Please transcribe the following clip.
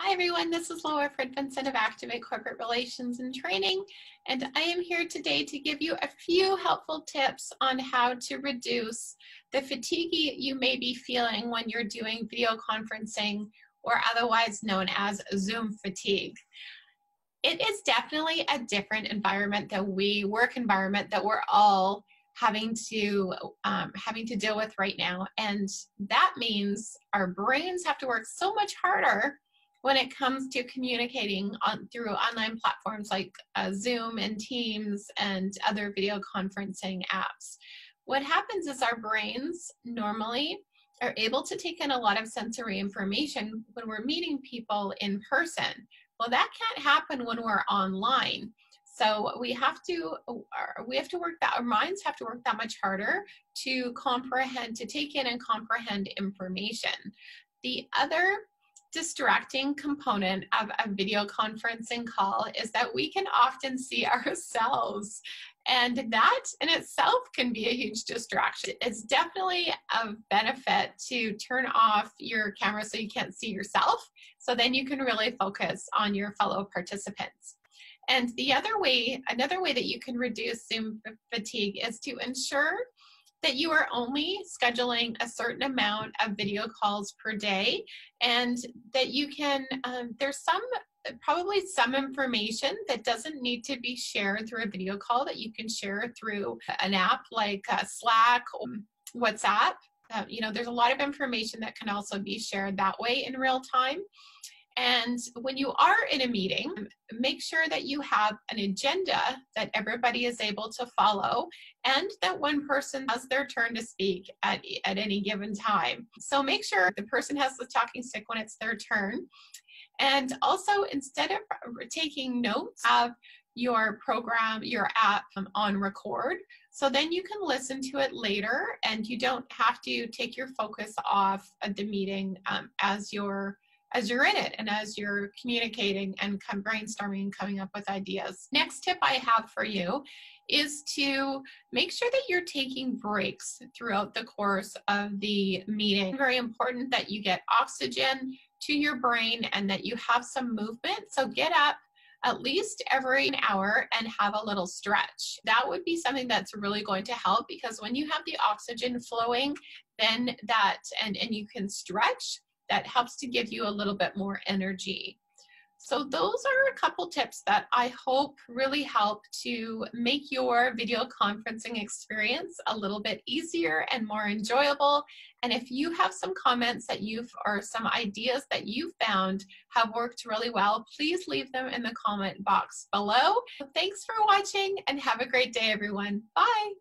Hi everyone, this is Loa Fridfinnson of Activate Corporate Relations and Training, and I am here today to give you a few helpful tips on how to reduce the fatigue you may be feeling when you're doing video conferencing, or otherwise known as Zoom fatigue. It is definitely a different environment work environment that we're all having to deal with right now, and that means our brains have to work so much harder when it comes to communicating through online platforms like Zoom and Teams and other video conferencing apps. What happens is our brains normally are able to take in a lot of sensory information when we're meeting people in person. Well, that can't happen when we're online. So we have to work that, our minds have to work that much harder to take in and comprehend information. The other distracting component of a video conferencing call is that we can often see ourselves, and that in itself can be a huge distraction. It's definitely a benefit to turn off your camera so you can't see yourself, so then you can really focus on your fellow participants. And another way that you can reduce Zoom fatigue is to ensure that you are only scheduling a certain amount of video calls per day, and that you can, there's probably some information that doesn't need to be shared through a video call that you can share through an app like Slack or WhatsApp. There's a lot of information that can also be shared that way in real time. And when you are in a meeting, make sure that you have an agenda that everybody is able to follow, and that one person has their turn to speak at any given time. So make sure the person has the talking stick when it's their turn. And also, instead of taking notes of your program, your app on record, so then you can listen to it later and you don't have to take your focus off at the meeting as you're in it and as you're communicating and brainstorming and coming up with ideas. Next tip I have for you is to make sure that you're taking breaks throughout the course of the meeting. It's very important that you get oxygen to your brain and that you have some movement. So get up at least every hour and have a little stretch. That would be something that's really going to help, because when you have the oxygen flowing, then and you can stretch, that helps to give you a little bit more energy. So those are a couple tips that I hope really help to make your video conferencing experience a little bit easier and more enjoyable. And if you have some comments or some ideas that you found have worked really well, please leave them in the comment box below. Thanks for watching and have a great day, everyone. Bye.